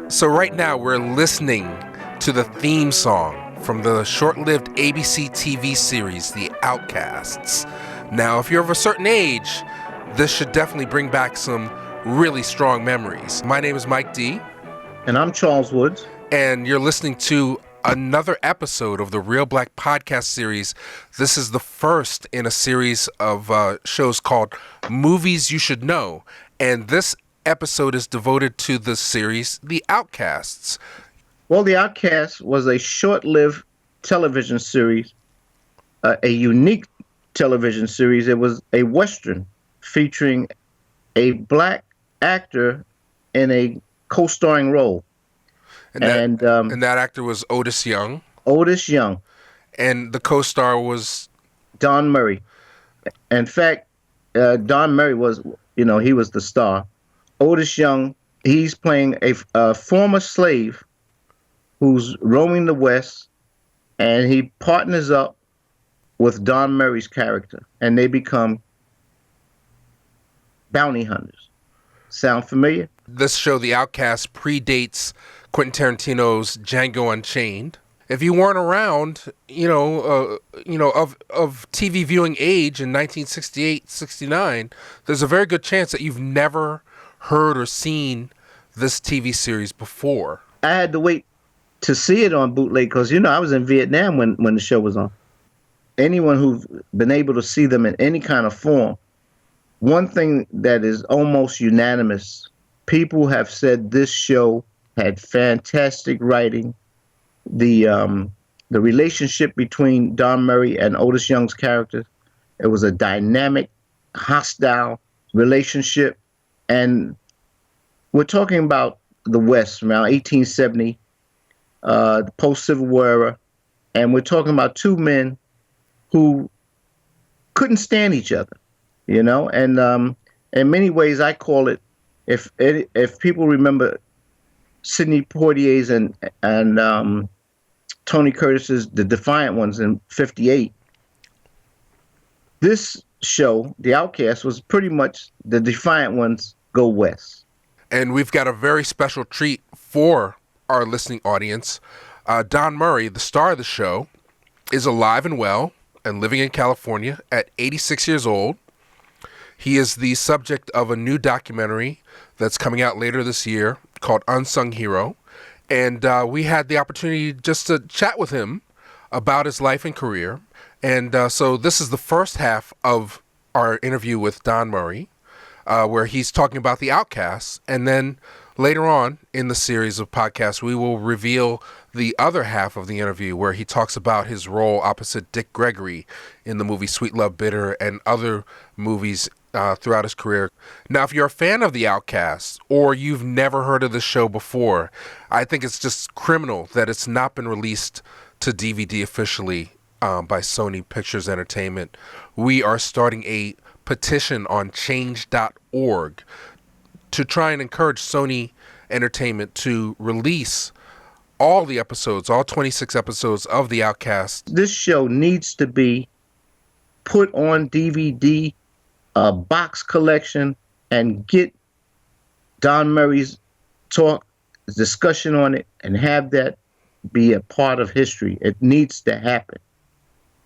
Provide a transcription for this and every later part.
So right now we're listening to the theme song from the short-lived ABC TV series, The Outcasts. Now, if you're of a certain age, this should definitely bring back some really strong memories. My name is Mike D. And I'm Charles Woods. And you're listening to another episode of the Reelblack podcast series. This is the first in a series of shows called Movies You Should Know. And this episode is devoted to the series The Outcasts. Well, The Outcasts was a short-lived television series, a unique television series. It was a Western featuring a black actor in a co-starring role. And that actor was Otis Young. Otis Young. And the co-star was? Don Murray. In fact, Don Murray was, he was the star. Otis Young, he's playing a former slave who's roaming the West, and he partners up with Don Murray's character, and they become bounty hunters. Sound familiar? This show, The Outcast, predates Quentin Tarantino's Django Unchained. If you weren't around, of TV viewing age in 1968, 69, there's a very good chance that you've never heard or seen this TV series before. I had to wait to see it on bootleg because, I was in Vietnam when the show was on. Anyone who's been able to see them in any kind of form, one thing that is almost unanimous, people have said this show had fantastic writing. The relationship between Don Murray and Otis Young's character, it was a dynamic, hostile relationship. And we're talking about the West around 1870, the post-Civil War era, and we're talking about two men who couldn't stand each other, And in many ways, I call it, if people remember Sidney Poitier's and Tony Curtis's The Defiant Ones in '58, this show, The Outcast, was pretty much the Defiant Ones go west. And we've got a very special treat for our listening audience. Don Murray, the star of the show, is alive and well and living in California at 86 years old. He is the subject of a new documentary that's coming out later this year called Unsung Hero. And we had the opportunity just to chat with him about his life and career. And so this is the first half of our interview with Don Murray, where he's talking about The Outcasts. And then later on in the series of podcasts, we will reveal the other half of the interview where he talks about his role opposite Dick Gregory in the movie Sweet Love Bitter and other movies throughout his career. Now, if you're a fan of The Outcasts or you've never heard of this show before, I think it's just criminal that it's not been released to DVD officially by Sony Pictures Entertainment. We are starting a petition on change.org to try and encourage Sony Entertainment to release all the episodes, all 26 episodes of The Outcast. This show needs to be put on DVD, a box collection, and get Don Murray's discussion on it, and have that be a part of history. It needs to happen.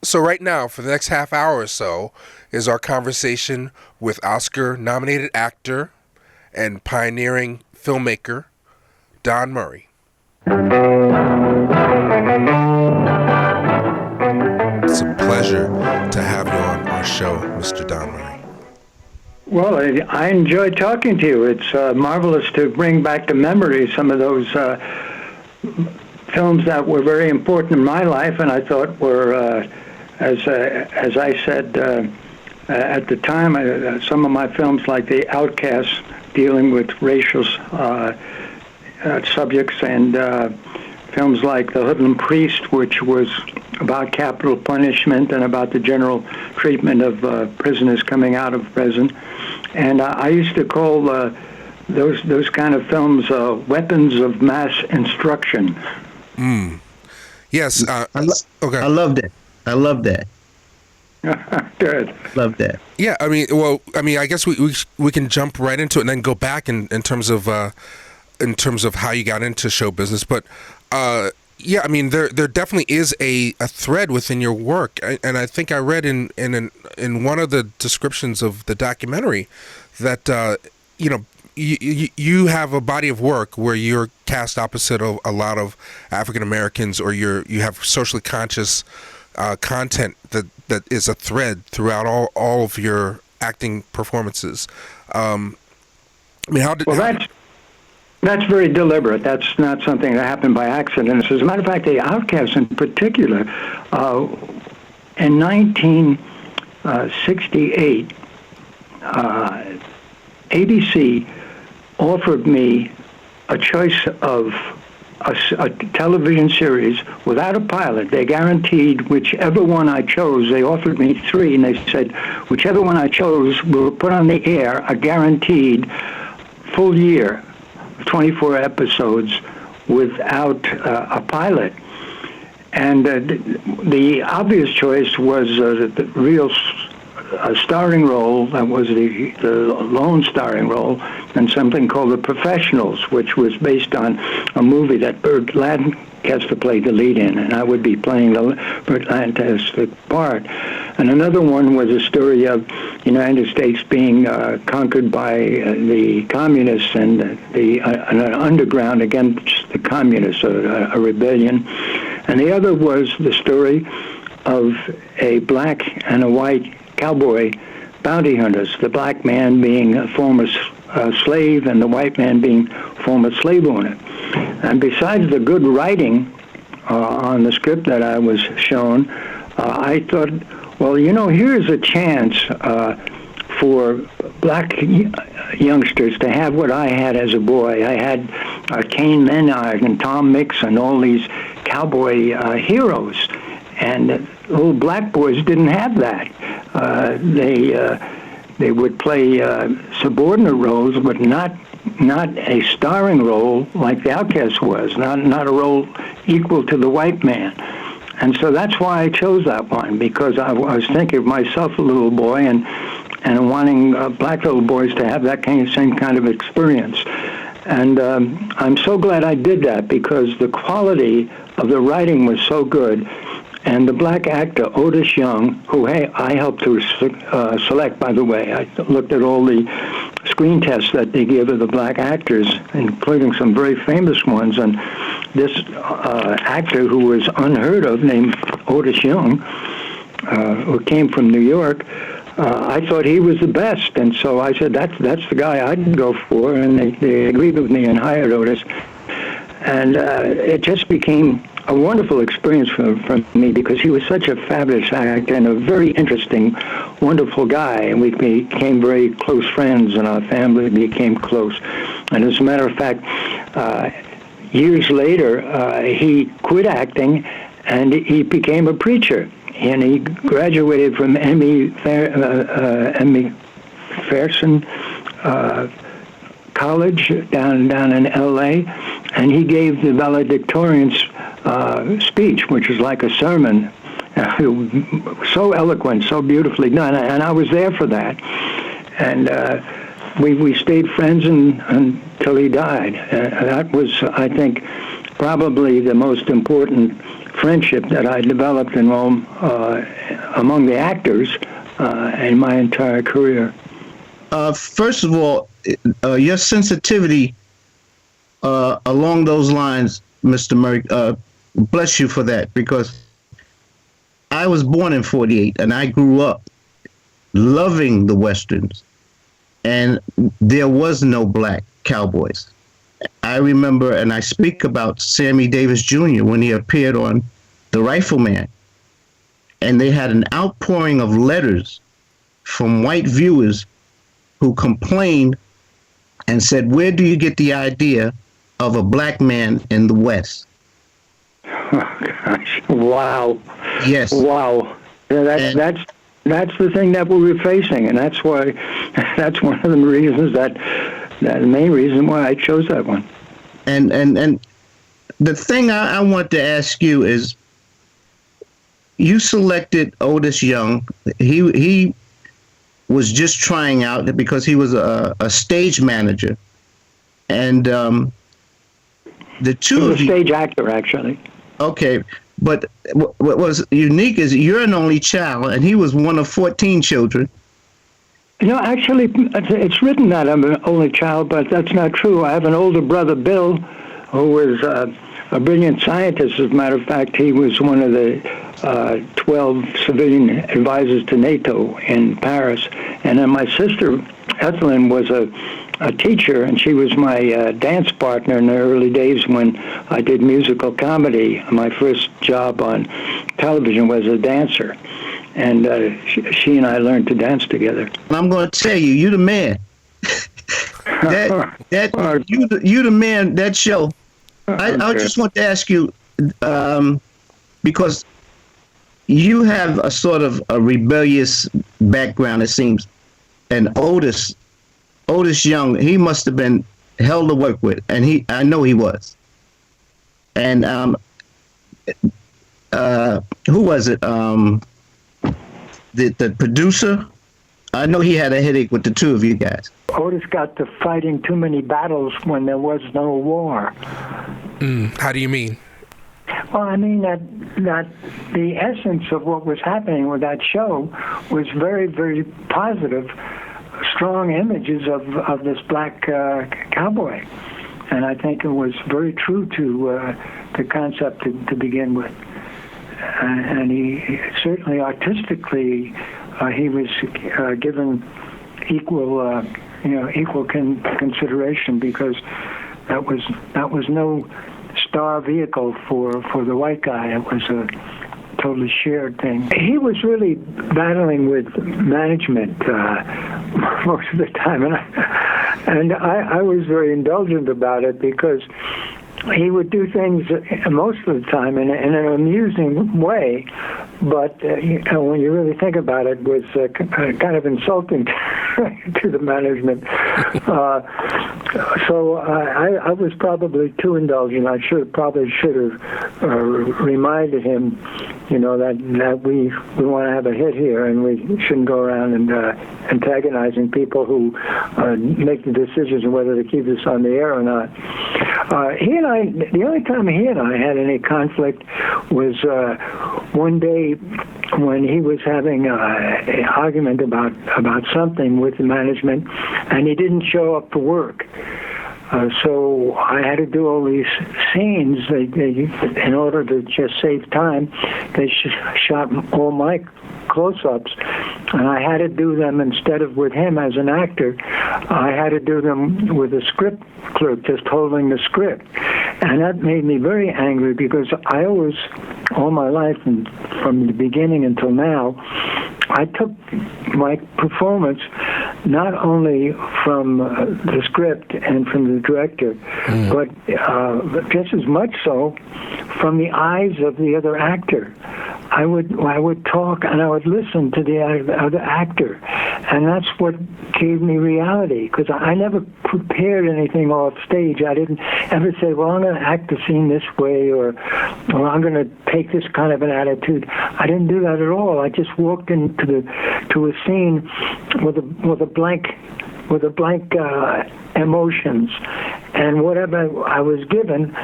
So right now, for the next half hour or so, is our conversation with Oscar-nominated actor and pioneering filmmaker, Don Murray. It's a pleasure to have you on our show, Mr. Don Murray. Well, I enjoyed talking to you. It's marvelous to bring back to memory some of those films that were very important in my life, and I thought were, as I said at the time, some of my films like The Outcasts, dealing with racial subjects, and films like The Hoodlum Priest, which was about capital punishment and about the general treatment of prisoners coming out of prison. And I used to call those kind of films weapons of mass instruction. Yes. Okay. I love that. I love that. Good. Love that. Yeah, I mean, I guess we can jump right into it and then go back in terms of in terms of how you got into show business, but yeah, I mean, there definitely is a thread within your work, and I think I read in one of the descriptions of the documentary that you know, you have a body of work where you're cast opposite of a lot of African Americans, or you have socially conscious content that is a thread throughout all of your acting performances. I mean, That's very deliberate. That's not something that happened by accident. As a matter of fact, the Outcasts in particular, in 1968, ABC offered me a choice of a television series without a pilot. They guaranteed whichever one I chose. They offered me 3, and they said, whichever one I chose, we'll put on the air a guaranteed full year, 24 episodes without a pilot. And the obvious choice was the real starring role. That was the lone starring role in something called The Professionals, which was based on a movie that Burt Lancaster played the lead in, and I would be playing the Burt Lancaster part. And another one was a story of the United States being conquered by the communists and an underground against the communists, a rebellion. And the other was the story of a black and a white cowboy bounty hunters, the black man being a former slave and the white man being former slave owner. And besides the good writing on the script that I was shown, I thought, well, you know, here's a chance for black youngsters to have what I had as a boy. I had Kane Menard and Tom Mix and all these cowboy heroes. And little black boys didn't have that. They would play subordinate roles, but not a starring role like the Outcasts was, not a role equal to the white man. And so that's why I chose that one, because I was thinking of myself, a little boy, and wanting black little boys to have that same kind of experience. And I'm so glad I did that, because the quality of the writing was so good. And the black actor, Otis Young, who I helped to select, by the way. I looked at all the screen tests that they give of the black actors, including some very famous ones. And this actor, who was unheard of, named Otis Young, who came from New York, I thought he was the best. And so I said, that's the guy I'd go for. And they agreed with me and hired Otis. And it just became a wonderful experience for me, because he was such a fabulous actor and a very interesting, wonderful guy. And we became very close friends, and our family became close. And as a matter of fact, years later, he quit acting and he became a preacher. And he graduated from Emmy Farson College down in L.A., and he gave the valedictorian's speech, which was like a sermon, so eloquent, so beautifully done, and I was there for that. And we stayed friends until he died. That was, I think, probably the most important friendship that I developed among the actors in my entire career. First of all, your sensitivity along those lines, Mr. Murray, bless you for that, because I was born in 48 and I grew up loving the Westerns, and there was no black cowboys. I remember, and I speak about Sammy Davis Jr. when he appeared on The Rifleman, and they had an outpouring of letters from white viewers who complained and said, where do you get the idea of a black man in the West? Oh, gosh. Wow. Yes. Wow. That's the thing that we're facing, and that's why, that's one of the reasons that the main reason why I chose that one. And the thing I want to ask you is, you selected Otis Young. He was just trying out because he was a stage manager, and the two He was of a you. stage actor, actually. Okay, but what was unique is you're an only child, and he was one of 14 children. Actually, it's written that I'm an only child, but that's not true. I have an older brother, Bill, who was a brilliant scientist. As a matter of fact, he was one of the 12 civilian advisors to NATO in Paris. And then my sister, Ethelyn, was a teacher, and she was my dance partner in the early days when I did musical comedy. My first job on television was a dancer. And she and I learned to dance together. And I'm going to tell you, you the man. You the man. That show. I just want to ask you, because you have a sort of a rebellious background, it seems, and Otis Young, he must have been hell to work with, and I know he was. And who was it? The producer, I know he had a headache with the two of you guys. Otis got to fighting too many battles when there was no war. How do you mean? Well, I mean that the essence of what was happening with that show was very, very positive, strong images of this black cowboy. And I think it was very true to the concept to begin with. And he certainly artistically he was given equal consideration, because that was no star vehicle for the white guy. It was a totally shared thing. He was really battling with management most of the time, and I was very indulgent about it, because he would do things most of the time in an amusing way, but when you really think about it, was kind of insulting to the management. So I was probably too indulgent. I probably should have reminded him, that we want to have a hit here, and we shouldn't go around and antagonizing people who make the decisions of whether to keep this on the air or not. The only time he and I had any conflict was one day when he was having an argument about something with the management, and he didn't show up to work. So I had to do all these scenes. They in order to just save time, they shot all my close-ups, and I had to do them instead of with him as an actor. I had to do them with a script clerk just holding the script, and that made me very angry, because I always, all my life, and from the beginning until now, I took my performance not only from the script and from the director, but just as much so from the eyes of the other actor. I would talk and I would listen to the other actor, and that's what gave me reality, because I never prepared anything off stage. I didn't ever say, well, I'm going to act the scene this way, or I'm going to take this kind of an attitude. I didn't do that at all. I just walked into a scene with a blank emotions, and whatever I was given,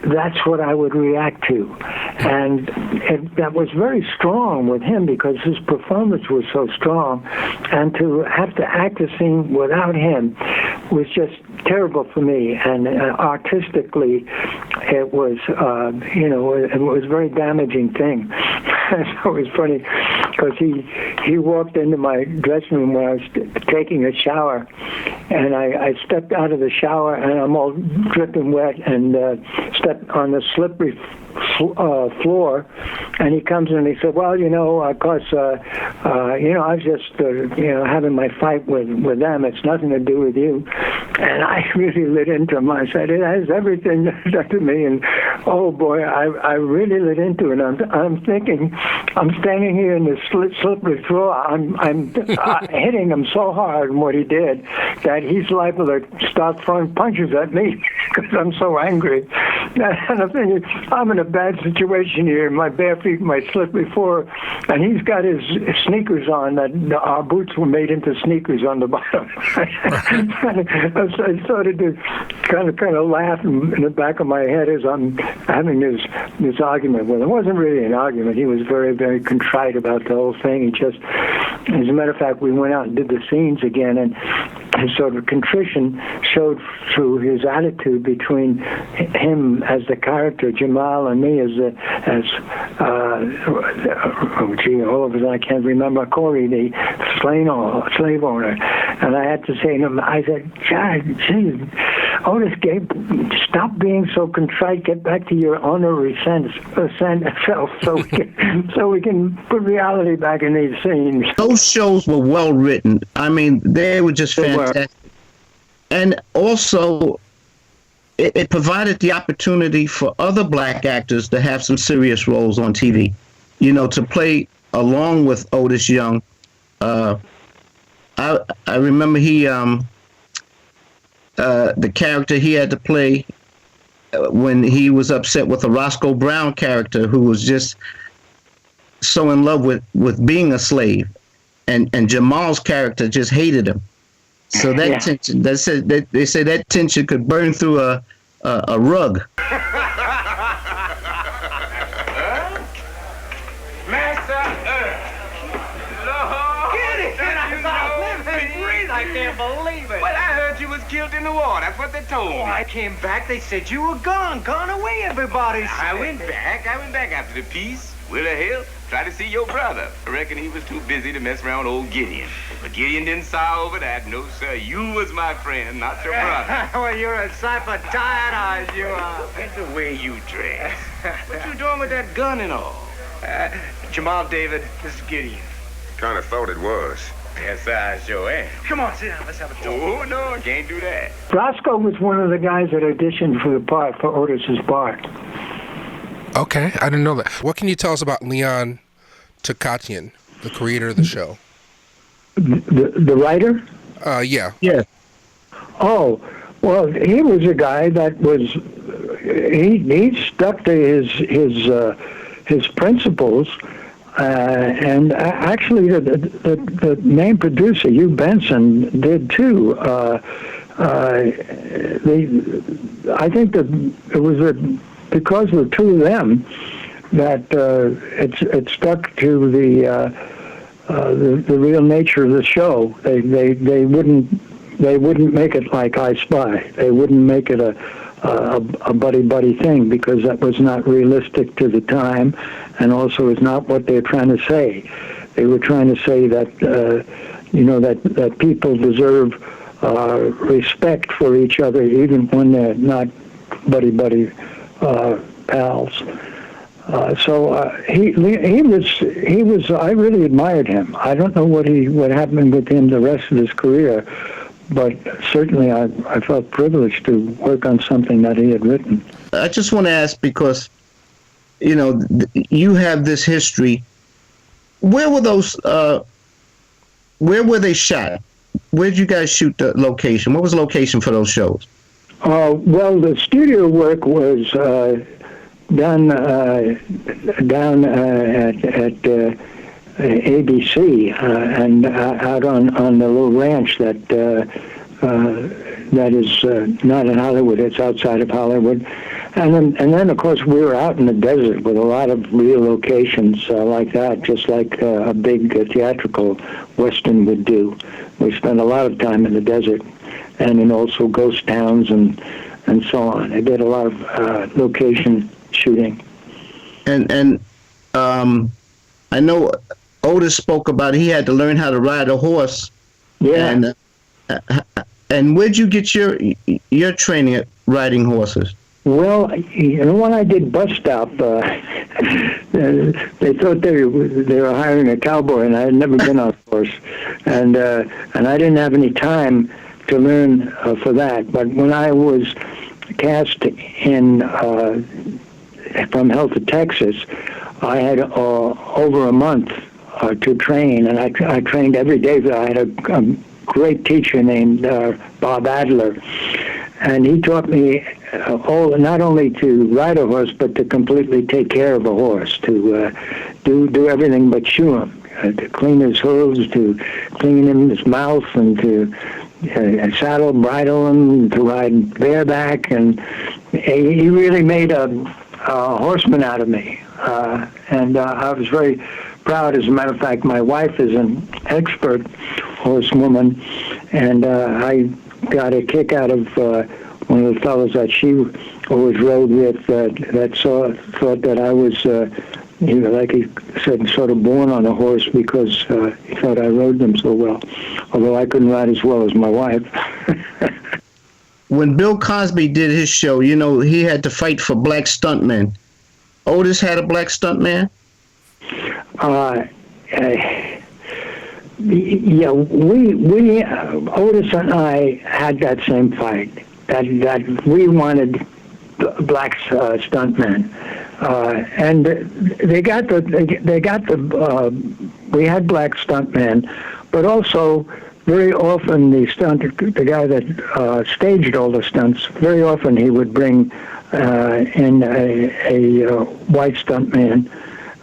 that's what I would react to. And that was very strong with him, because his performance was so strong, and to have to act a scene without him was just terrible for me. And artistically, it was it was a very damaging thing. So it was funny, because he walked into my dressing room when I was taking a shower, and I stepped out of the shower, and I'm all dripping wet, and stepped on the slippery floor, and he comes in and he said, well, of course, I was just, having my fight with them. It's nothing to do with you. And I really lit into him. I said, it has everything to me. And oh boy, I really lit into it. I'm thinking, I'm standing here in the slippery floor. I'm hitting him so hard in what he did that he's liable to start throwing punches at me, because I'm so angry. And I'm thinking, I'm in a bad situation here. My bare feet might slip before, and he's got his sneakers on. That our boots were made into sneakers on the bottom. I started to kind of laugh in the back of my head as I'm having this argument with him. It wasn't really an argument. He was very, very contrite about the whole thing. He just, as a matter of fact, we went out and did the scenes again, and his sort of contrition showed through his attitude between him as the character Jamal and me as all of us, I can't remember, Corey, the slave owner. And I had to say to him, I said, geez, Otis, stop being so contrite. Get back to your honorary self, so we can put reality back in these scenes. Those shows were well written. I mean, they were just fantastic. And also, it provided the opportunity for other black actors to have some serious roles on TV. You know, to play along with Otis Young. I remember the character he had to play when he was upset with a Roscoe Brown character who was just so in love with being a slave, and Jamal's character just hated him. So that tension, they say that tension could burn through a rug. I can't believe it. Well, I heard you was killed in the war. That's what they told me. Oh, I came back. They said you were gone away, everybody said. I went back after the peace. Willa Hill tried to see your brother. I reckon he was too busy to mess around old Gideon. But Gideon didn't sigh over that. No, sir. You was my friend, not your brother. Well, you're a sight for tired eyes, you are. That's the way you dress. What you doing with that gun and all? Jamal, David, this is Gideon. Kind of thought it was. Yes, I sure am. Come on, sit down. Let's have a talk. Oh, no, I can't do that. Roscoe was one of the guys that auditioned for the part, for Otis's part. Okay, I didn't know that. What can you tell us about Leon Tokatian, the creator of the show? The writer? Yeah. Yeah. Oh, well, he was a guy that was, he stuck to his principles. And actually, the main producer, Hugh Benson, did too. I think that it was because of the two of them that it stuck to the real nature of the show. They wouldn't make it like I Spy. They wouldn't make it a buddy thing, because that was not realistic to the time, and also is not what they're trying to say. They were trying to say that that people deserve respect for each other, even when they're not buddy pals. He was. I really admired him. I don't know what happened with him the rest of his career, but certainly I felt privileged to work on something that he had written. I just want to ask, because, you know, you have this history. Where were those, where were they shot? Where did you guys shoot the location? What was the location for those shows? Well, the studio work was done down at ABC and out on the little ranch that is not in Hollywood. It's outside of Hollywood, and then of course we were out in the desert with a lot of real locations like that, just like a big theatrical Western would do. We spent a lot of time in the desert, and in also ghost towns and so on. I did a lot of location shooting. And I know Otis spoke about he had to learn how to ride a horse. Yeah. And where'd you get your training at riding horses? Well, when I did Bus Stop, they thought they were hiring a cowboy, and I had never been on a horse, and I didn't have any time to learn for that. But when I was cast in From Hell to Texas, I had over a month to train, and I trained every day. I had a great teacher named Bob Adler, and he taught me not only to ride a horse, but to completely take care of a horse, to do everything but shoe him, to clean his hooves, to clean him his mouth, and to saddle, bridle him, to ride bareback, and he really made a horseman out of me. And I was very proud. As a matter of fact, my wife is an expert horsewoman, and I got a kick out of one of the fellows that she always rode with that thought that I was, like he said, sort of born on a horse because he thought I rode them so well, although I couldn't ride as well as my wife. When Bill Cosby did his show, he had to fight for black stuntmen. Otis had a black stuntman? Yeah, we Otis and I had that same fight. That we wanted black stuntmen, and we had black stuntmen, but also very often the guy that staged all the stunts, very often he would bring in a white stuntman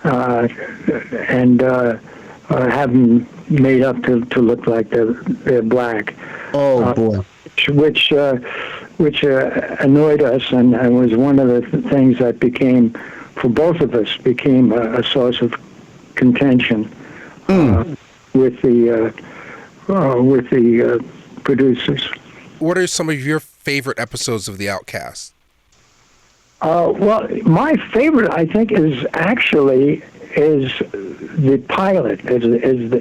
and have them made up to look like they're black. Oh boy! Which annoyed us, and was one of the things that became, for both of us, became a source of contention with the producers. What are some of your favorite episodes of the Outcasts? Well, my favorite, I think, is the pilot, is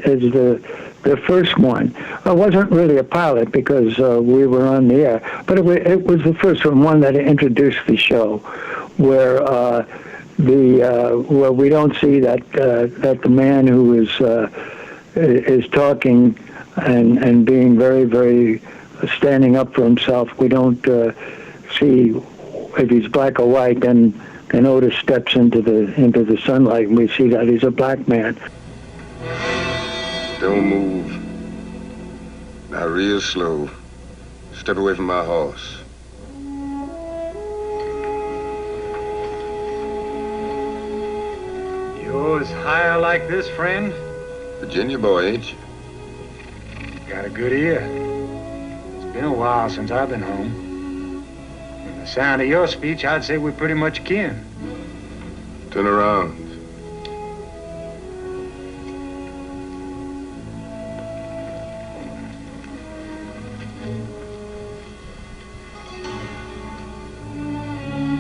the first one. It wasn't really a pilot because we were on the air, but it was the first one that introduced the show, where where we don't see that the man who is talking and being very, very standing up for himself. We don't see if he's black or white. Then Otis steps into the sunlight, and we see that he's a black man. Don't move. Now real slow. Step away from my horse. You always hire like this, friend? Virginia boy, ain't you? Got a good ear. It's been a while since I've been home. From the sound of your speech, I'd say we're pretty much kin. Turn around.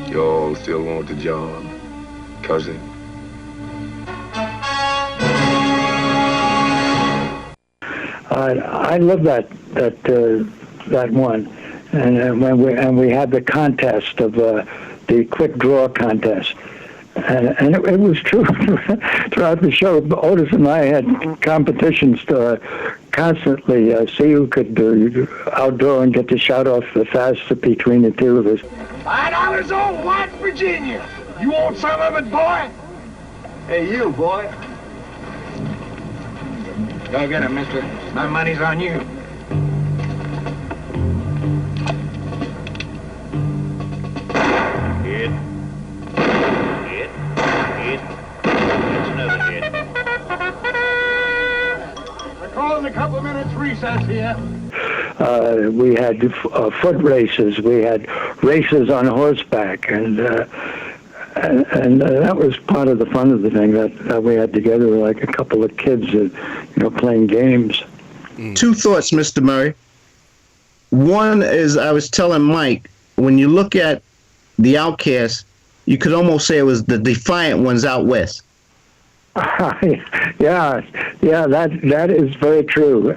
You all still want the job, cousin? I love that one, and when we had the contest of the quick draw contest, and it was true throughout the show. Otis and I had competitions to constantly see who could outdraw and get the shot off the fastest between the two of us. $5 on White Virginia. You want some of it, boy? Hey, you, boy. Go get him, mister. My money's on you. Hit. Hit. Hit. That's another hit. We're calling a couple of minutes recess here. We had foot races. We had races on horseback, and that was part of the fun of the thing that we had together, like a couple of kids, playing games. Two thoughts, Mr. Murray. One is, I was telling Mike, when you look at the Outcasts, you could almost say it was the Defiant ones out west. Yeah, that is very true.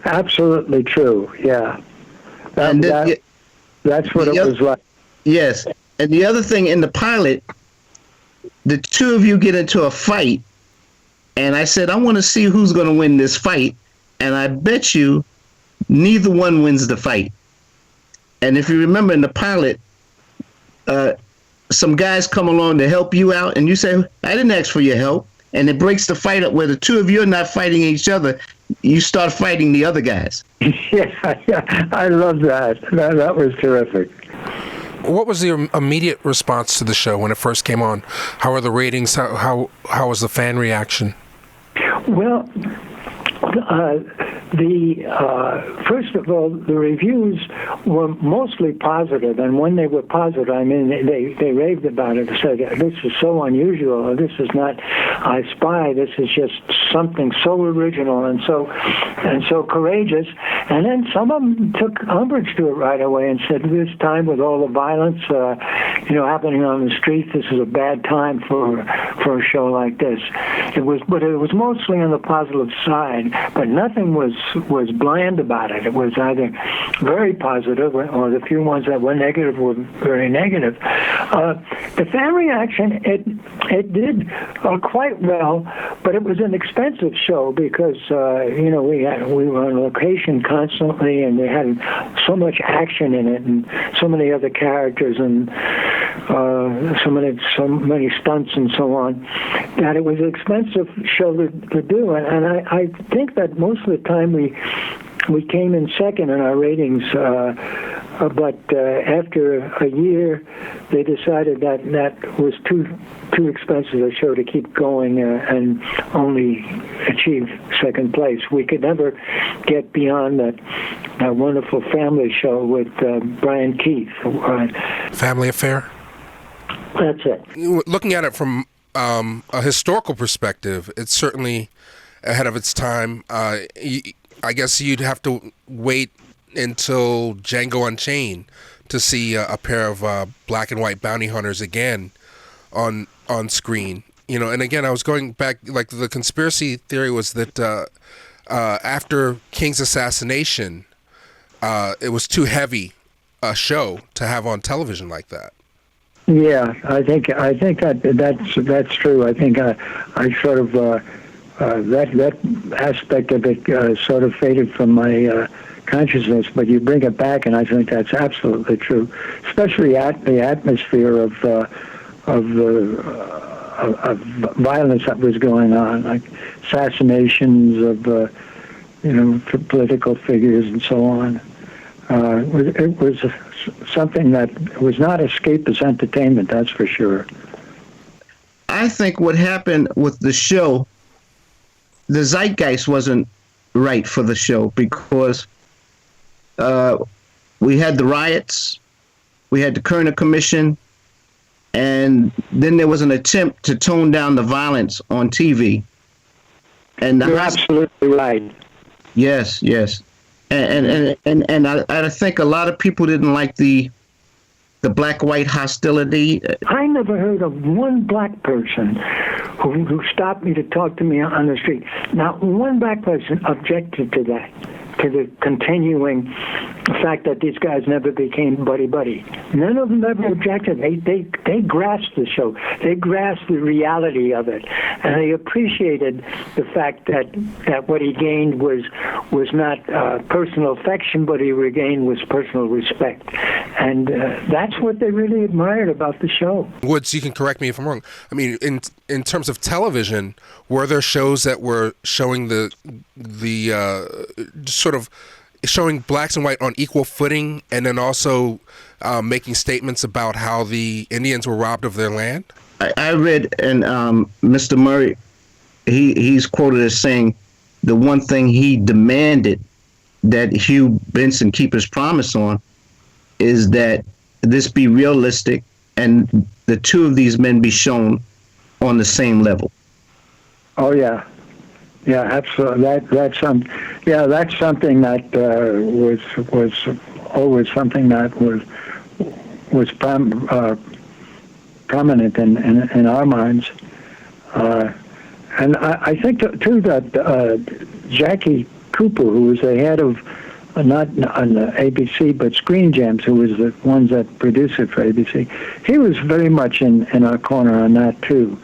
Absolutely true. Yeah, that's what it was like. Yes, and the other thing in the pilot, the two of you get into a fight, and I said I want to see who's going to win this fight, and I bet you neither one wins the fight. And if you remember in the pilot, some guys come along to help you out, and you say, I didn't ask for your help. And it breaks the fight up where the two of you are not fighting each other. you start fighting the other guys. Yeah, I love that. That was terrific. What was the immediate response to the show when it first came on? How are the ratings? How was the fan reaction? Well, first of all, the reviews were mostly positive, and when they were positive, I mean, they raved about it. They said, "This is so unusual. Or this is not I Spy. This is just something so original and so courageous." And then some of them took umbrage to it right away and said, "This time with all the violence, happening on the streets, this is a bad time for a show like this." But it was mostly on the positive side, but nothing was bland about it. It was either very positive, or the few ones that were negative were very negative. The fan reaction, it did quite well, but it was an expensive show because we were on location constantly, and we had so much action in it, and so many other characters, and so many stunts and so on, that it was an expensive show to do. And I think that most of the time we came in second in our ratings, but after a year, they decided that was too expensive a show to keep going and only achieve second place. We could never get beyond that wonderful family show with Brian Keith. Family Affair? That's it. Looking at it from a historical perspective, it's certainly ahead of its time. I guess you'd have to wait until Django Unchained to see a pair of black and white bounty hunters again on screen. And again, I was going back, like the conspiracy theory was that after King's assassination, it was too heavy a show to have on television like that. Yeah, I think that's true. I think I sort of that aspect of it sort of faded from my consciousness, but you bring it back, and I think that's absolutely true. Especially the atmosphere of violence that was going on, like assassinations of political figures and so on. It was something that was not escapist entertainment, that's for sure. I think what happened with the show, the zeitgeist wasn't right for the show because we had the riots, we had the Kerner Commission, and then there was an attempt to tone down the violence on TV. And you're absolutely right. Yes. And I think a lot of people didn't like the black-white hostility. I never heard of one black person who stopped me to talk to me on the street. Not one black person objected to that, to the continuing fact that these guys never became buddy-buddy. None of them ever objected. They grasped the show. They grasped the reality of it. And they appreciated the fact that what he gained was not personal affection, but he regained was personal respect. And that's what they really admired about the show. Woods, you can correct me if I'm wrong. I mean, in terms of television, were there shows that were showing the sort of showing blacks and white on equal footing, and then also making statements about how the Indians were robbed of their land? I read, and Mr. Murray, he's quoted as saying the one thing he demanded that Hugh Benson keep his promise on is that this be realistic and the two of these men be shown on the same level. Oh yeah. Yeah, absolutely. That's something that was always something that was prominent in our minds, and I think too that Jackie Cooper, who was the head of not on ABC but Screen Gems, who was the ones that produced it for ABC, he was very much in our corner on that too.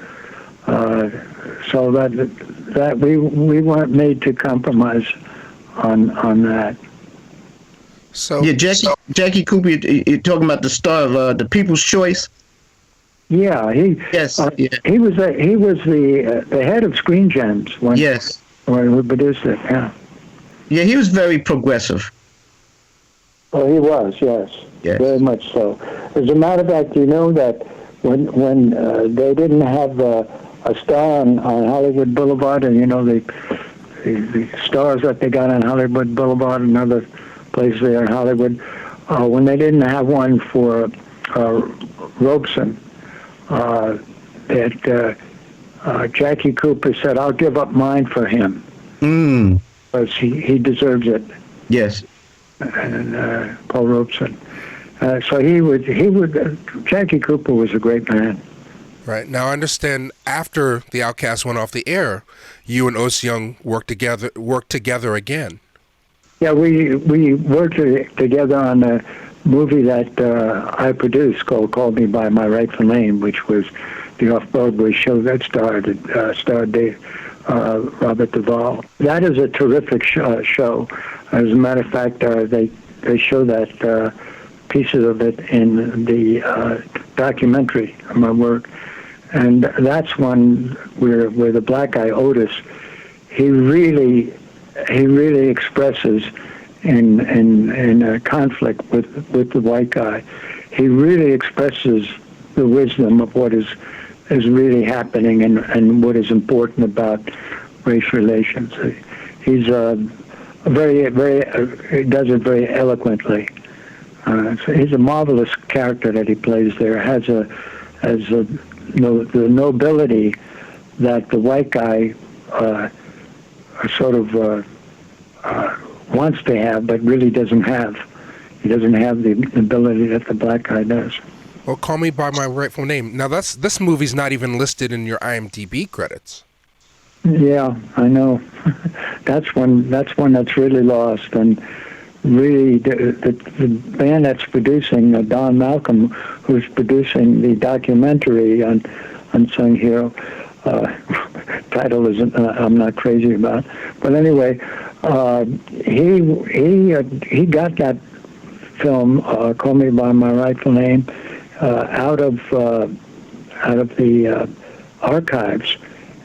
So that we weren't made to compromise on that. So yeah, Jackie Cooper, you're talking about the star of The People's Choice. Yeah, he was the head of Screen Gems when we produced it. Yeah. Yeah, he was very progressive. Oh, he was, yes, very much so. As a matter of fact, you know that when they didn't have a star on Hollywood Boulevard, and the stars that they got on Hollywood Boulevard and other places there in Hollywood, when they didn't have one for Robeson, that Jackie Cooper said, "I'll give up mine for him, because he deserves it." Yes. And Paul Robeson. So he would. Jackie Cooper was a great man. Right. Now I understand after the Outcasts went off the air, you and Otis Young worked together again. Yeah, we worked together on a movie that I produced called "Call Me by My Rightful Name," which was the off-Broadway show that starred Robert Duvall. That is a terrific show. As a matter of fact, they show that pieces of it in the documentary of my work, and that's one where the black guy Otis, he really expresses in a conflict with the white guy. He really expresses the wisdom of what is really happening and what is important about race relations. He's he does it very eloquently. So he's a marvelous character that he plays there. Has the nobility that the white guy sort of wants to have, but really doesn't have. He doesn't have the ability that the black guy does. Well, Call Me by My Rightful Name. Now this movie's not even listed in your IMDb credits. Yeah, I know. That's one that's really lost, and really the band that's producing, Don Malcolm, who's producing the documentary on Unsung Hero, title isn't I'm not crazy about, but anyway, he got that film, Call Me by My Rightful Name, out of the archives,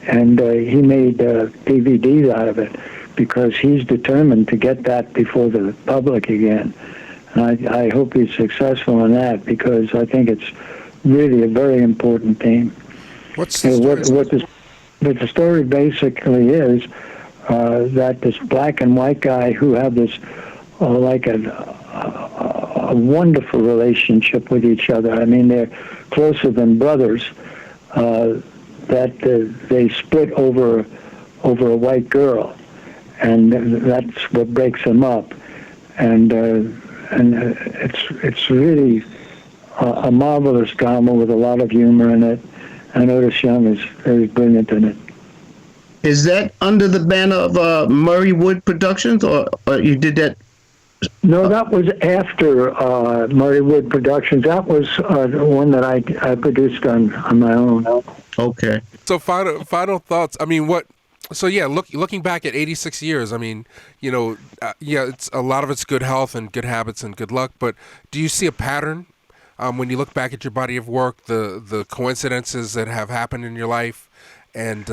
and he made DVDs out of it because he's determined to get that before the public again. And I hope he's successful in that, because I think it's really a very important theme. What's the story? What the story basically is that this black and white guy who have this like a wonderful relationship with each other. I mean, they're closer than brothers. That they split over a white girl, and that's what breaks them up. And it's really a marvelous drama with a lot of humor in it. And Otis Young is very brilliant in it. Is that under the banner of Murray Wood Productions, or you did that? No, that was after Murray Wood Productions. That was the one that I produced on my own. Okay. So final thoughts. I mean, So yeah, looking back at 86 years, I mean, it's a lot of it's good health and good habits and good luck. But do you see a pattern when you look back at your body of work, the coincidences that have happened in your life, and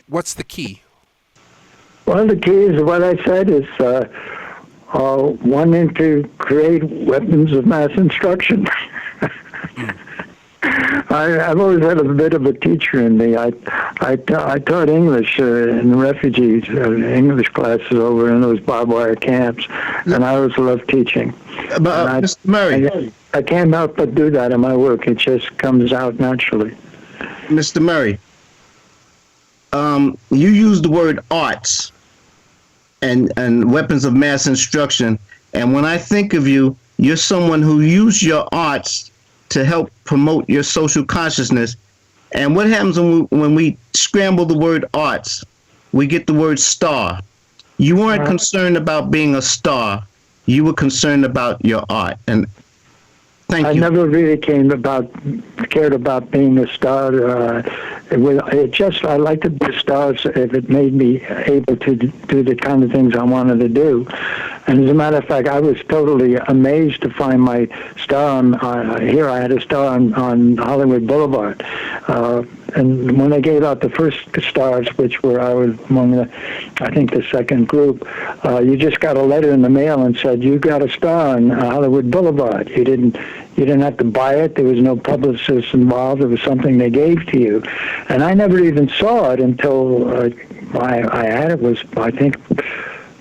what's the key? Well, the key is what I said is wanting to create weapons of mass instruction. I've always had a bit of a teacher in me. I taught English in refugees, English classes over in those barbed wire camps, and I always loved teaching. But Mr. Murray, I can't help but do that in my work. It just comes out naturally. Mr. Murray, you used the word arts and weapons of mass instruction, and when I think of you, you're someone who used your arts to help promote your social consciousness. And what happens when we scramble the word arts? We get the word star. You weren't concerned about being a star. You were concerned about your art. And thank you. I never really cared about being a star. I liked to be stars if it made me able to do the kind of things I wanted to do. And as a matter of fact, I was totally amazed to find my star here. I had a star on Hollywood Boulevard. And when they gave out the first stars, which I was among the second group, you just got a letter in the mail and said, you got a star on Hollywood Boulevard. You didn't have to buy it. There was no publicist involved. It was something they gave to you. And I never even saw it until I had it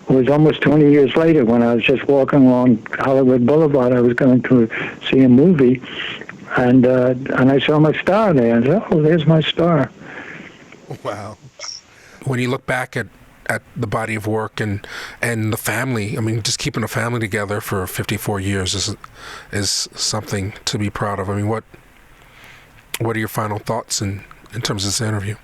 was almost 20 years later when I was just walking along Hollywood Boulevard. I was going to see a movie, and I saw my star there. I said, oh, there's my star. Wow. When you look back at the body of work and the family, I mean, just keeping a family together for 54 years is something to be proud of. I mean, what are your final thoughts in terms of this interview?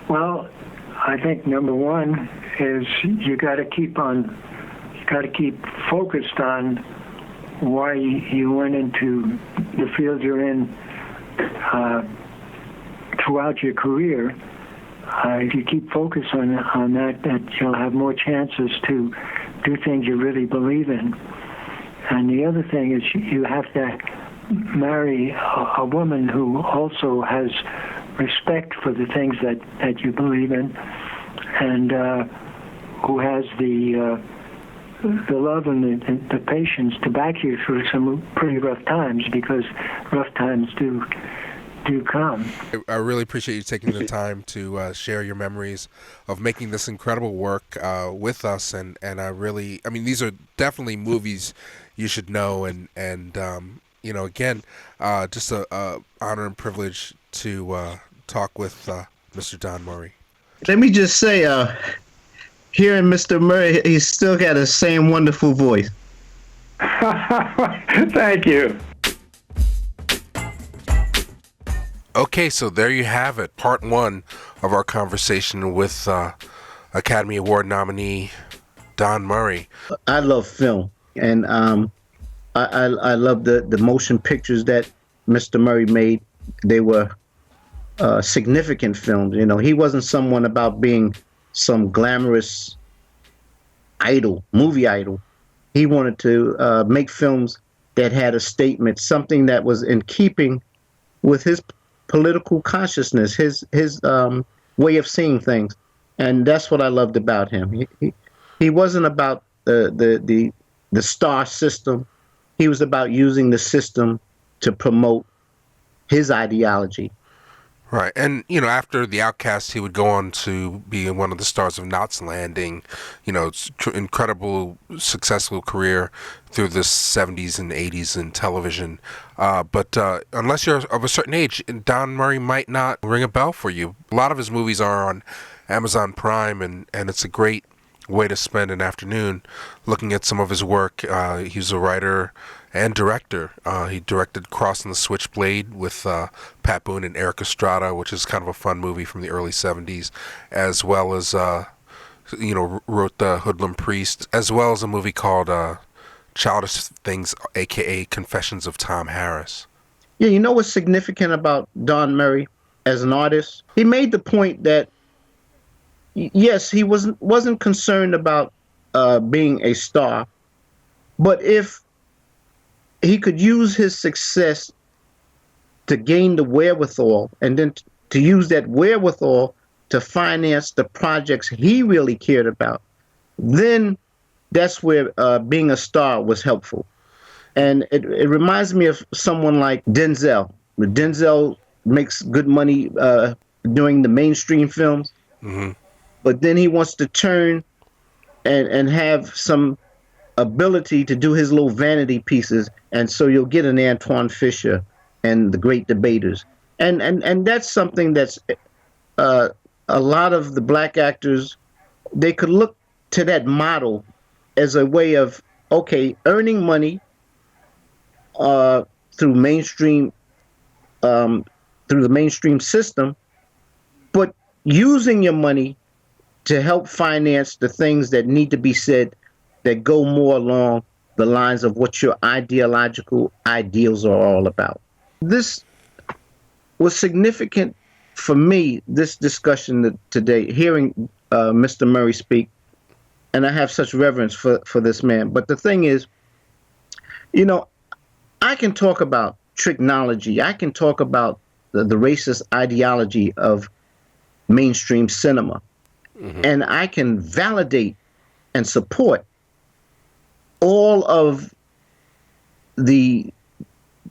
Well, I think number one is you got to keep focused on why you went into the field you're in throughout your career. If you keep focused on that you'll have more chances to do things you really believe in. And the other thing is you have to marry a woman who also has respect for the things that you believe in, and who has the love and the patience to back you through some pretty rough times, because rough times do come. I really appreciate you taking the time to share your memories of making this incredible work with us, and I mean, these are definitely movies you should know, and again, just a honor and privilege to talk with Mr. Don Murray. Let me just say, hearing Mr. Murray, he's still got the same wonderful voice. Thank you. Okay, so there you have it. Part one of our conversation with Academy Award nominee Don Murray. I love film, and I love the motion pictures that Mr. Murray made. They were significant films. You know, he wasn't someone about being some glamorous movie idol. He wanted to make films that had a statement, something that was in keeping with his political consciousness, his way of seeing things, and that's what I loved about him. He wasn't about the star system. He was about using the system to promote his ideology. Right, and after the Outcasts, he would go on to be one of the stars of Knots Landing. Incredible, successful career through the 70s and 80s in television. But unless you're of a certain age, Don Murray might not ring a bell for you. A lot of his movies are on Amazon Prime, and it's a great way to spend an afternoon looking at some of his work. He's a writer and director. He directed Crossing the Switchblade with Pat Boone and Eric Estrada, which is kind of a fun movie from the early 70s, as well as wrote The Hoodlum Priest, as well as a movie called Childish Things, aka Confessions of Tom Harris. Yeah, you know what's significant about Don Murray as an artist? He made the point that yes, he wasn't concerned about being a star, but if he could use his success to gain the wherewithal, and then to use that wherewithal to finance the projects he really cared about, then that's where being a star was helpful. And it reminds me of someone like Denzel. Denzel makes good money doing the mainstream films, mm-hmm. but then he wants to turn and have some ability to do his little vanity pieces, and so you'll get an Antoine Fisher and The Great Debaters, and that's something that's a lot of the black actors, they could look to that model as a way of earning money through mainstream through the mainstream system, but using your money to help finance the things that need to be said that go more along the lines of what your ideological ideals are all about. This was significant for me, this discussion today, hearing Mr. Murray speak, and I have such reverence for this man. But the thing is, you know, I can talk about technology. I can talk about the racist ideology of mainstream cinema. Mm-hmm. And I can validate and support all of the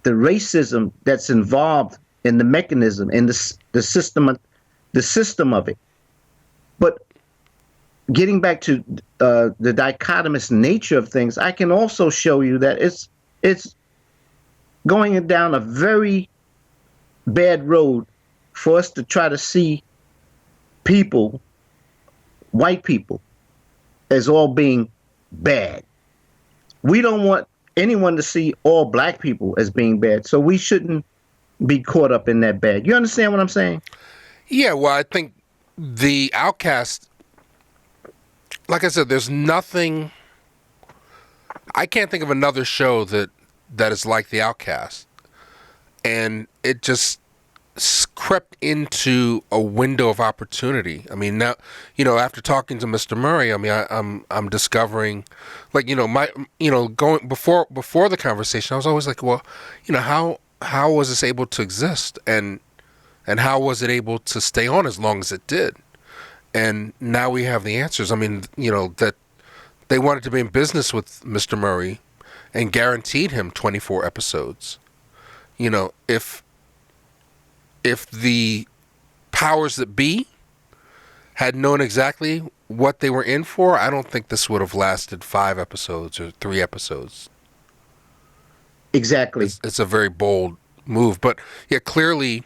racism that's involved in the mechanism and the system of it. But getting back to the dichotomous nature of things, I can also show you that it's going down a very bad road for us to try to see people, white people, as all being bad. We don't want anyone to see all black people as being bad, so we shouldn't be caught up in that bad. You understand what I'm saying? Yeah, well, I think the Outcast, like I said, there's nothing, I can't think of another show that is like the Outcast. And it just crept into a window of opportunity. I mean, now, after talking to Mr. Murray, I mean, I'm discovering, like, going before the conversation, I was always like, well, how was this able to exist, and how was it able to stay on as long as it did? And now we have the answers. I mean, that they wanted to be in business with Mr. Murray and guaranteed him 24 episodes. If the powers that be had known exactly what they were in for, I don't think this would have lasted 5 episodes or 3 episodes. Exactly. It's a very bold move. But, yeah, clearly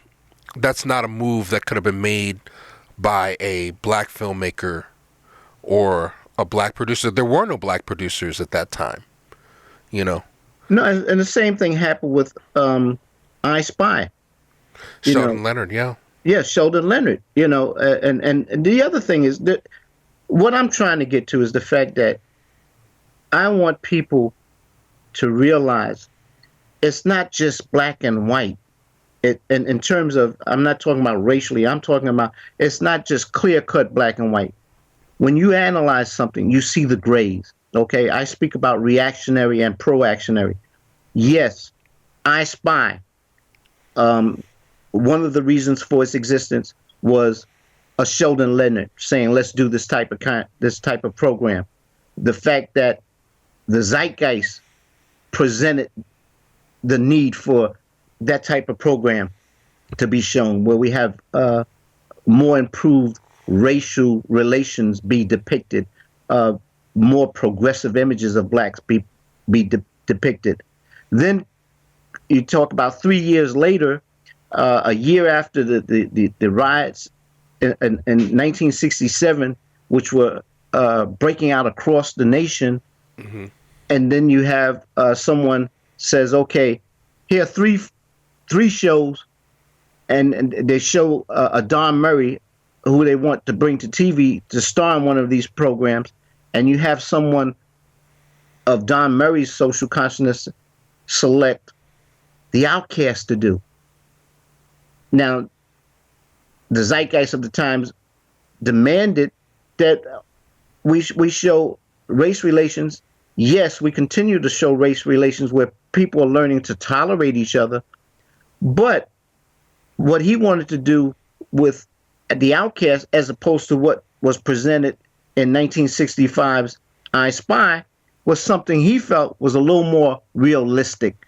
that's not a move that could have been made by a black filmmaker or a black producer. There were no black producers at that time, No, and the same thing happened with I Spy. Sheldon Leonard, yeah. Yeah, Sheldon Leonard, and the other thing is that what I'm trying to get to is the fact that I want people to realize it's not just black and white. In terms of, I'm not talking about racially, I'm talking about it's not just clear-cut black and white. When you analyze something, you see the grays, okay? I speak about reactionary and proactionary. Yes, I Spy. One of the reasons for its existence was a Sheldon Leonard saying, let's do this type of program. The fact that the zeitgeist presented the need for that type of program to be shown, where we have more improved racial relations be depicted, more progressive images of blacks be depicted. Then you talk about 3 years later, a year after the riots in 1967, which were breaking out across the nation, mm-hmm. And then you have someone says, okay, here are three shows, and they show a Don Murray, who they want to bring to TV to star in one of these programs, and you have someone of Don Murray's social consciousness select the Outcasts to do. Now, the zeitgeist of the times demanded that we show race relations. Yes, we continue to show race relations where people are learning to tolerate each other. But what he wanted to do with the Outcast, as opposed to what was presented in 1965's I Spy, was something he felt was a little more realistic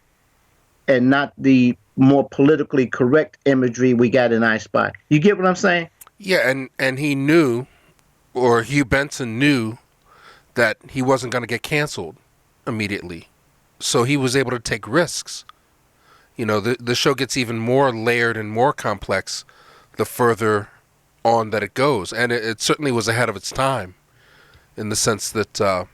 and not the more politically correct imagery we got in I Spy. You get what I'm saying? Yeah, and he knew, or Hugh Benson knew, that he wasn't going to get canceled immediately. So he was able to take risks. The show gets even more layered and more complex the further on that it goes. And it certainly was ahead of its time, in the sense that,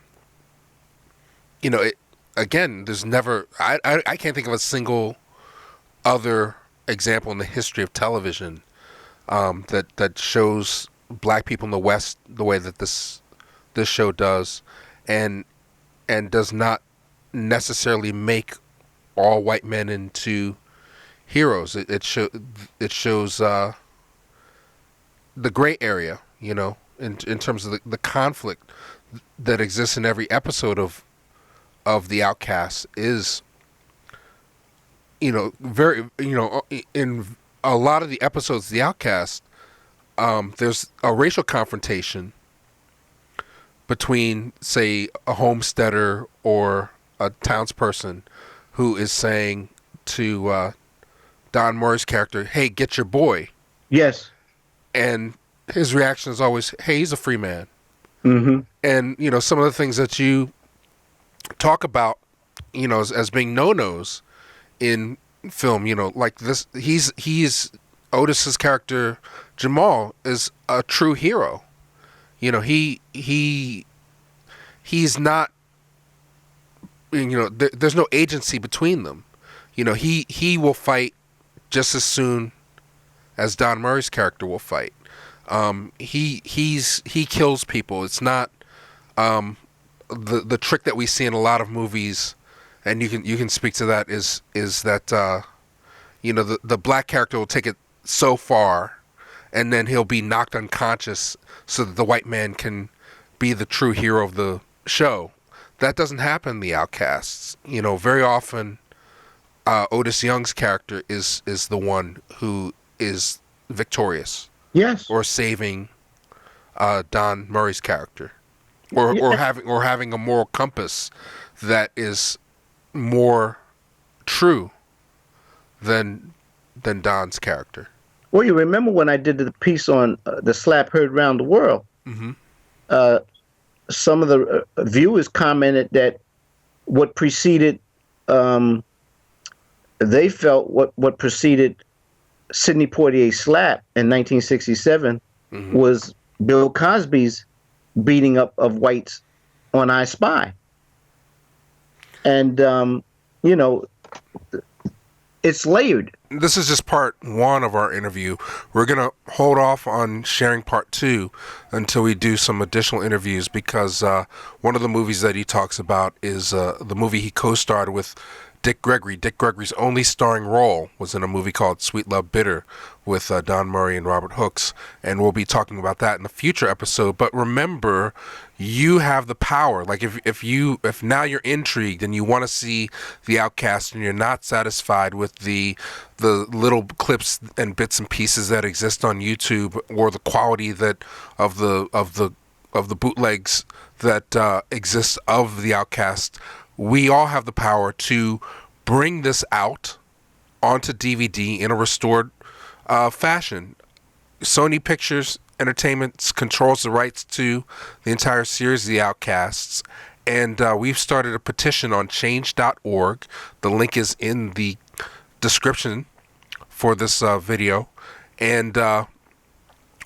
again, there's never, I can't think of a single other example in the history of television that shows black people in the West the way that this show does, and does not necessarily make all white men into heroes. It shows the gray area, in terms of the conflict that exists in every episode of the Outcasts is, very, in a lot of the episodes of the Outcast, there's a racial confrontation between, say, a homesteader or a townsperson who is saying to Don Murray's character, "Hey, get your boy." Yes. And his reaction is always, "Hey, he's a free man." Mm-hmm. And, some of the things that you talk about, as being no-nos in film, like this, he's Otis's character, Jamal, is a true hero. He's not, there's no agency between them. He will fight just as soon as Don Murray's character will fight. He kills people. It's not the trick that we see in a lot of movies, and you can speak to that, is that the black character will take it so far, and then he'll be knocked unconscious so that the white man can be the true hero of the show. That doesn't happen in the Outcasts. Very often Otis Young's character is the one who is victorious. Yes. Or saving Don Murray's character. Or having a moral compass that is more true than Don's character. Well, you remember when I did the piece on the slap heard round the world? Mm-hmm. Some of the viewers commented that what preceded, they felt what preceded Sidney Poitier's slap in 1967 mm-hmm. was Bill Cosby's beating up of whites on I Spy. And, it's layered. This is just part one of our interview. We're going to hold off on sharing part two until we do some additional interviews, because one of the movies that he talks about is the movie he co-starred with Dick Gregory. Dick Gregory's only starring role was in a movie called Sweet Love Bitter with Don Murray and Robert Hooks, and we'll be talking about that in a future episode. But remember, you have the power. Like if now you're intrigued and you want to see the Outcast and you're not satisfied with the little clips and bits and pieces that exist on YouTube, or the quality that of the bootlegs that exist of the Outcast, we all have the power to bring this out onto DVD in a restored fashion. Sony Pictures Entertainment controls the rights to the entire series of The Outcasts, and we've started a petition on change.org. The link is in the description for this video. And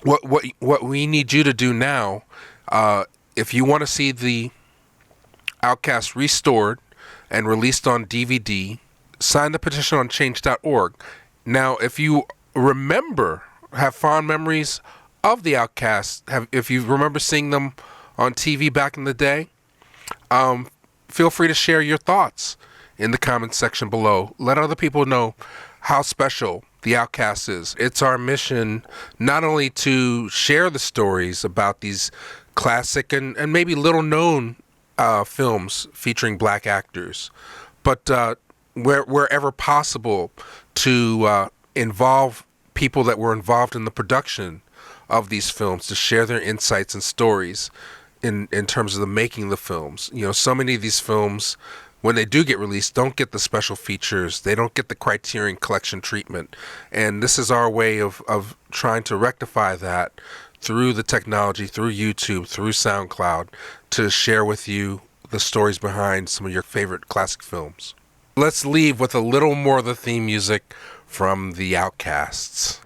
what we need you to do now, if you want to see the Outcast restored and released on DVD, sign the petition on change.org. Now, if you have fond memories of the Outcast, if you remember seeing them on TV back in the day, feel free to share your thoughts in the comments section below. Let other people know how special the Outcast is. It's our mission not only to share the stories about these classic and maybe little known films featuring black actors, but wherever possible to involve people that were involved in the production of these films, to share their insights and stories in terms of the making of the films. So many of these films, when they do get released, don't get the special features. They don't get the Criterion Collection treatment. And this is our way of trying to rectify that through the technology, through YouTube, through SoundCloud, to share with you the stories behind some of your favorite classic films. Let's leave with a little more of the theme music from the Outcasts.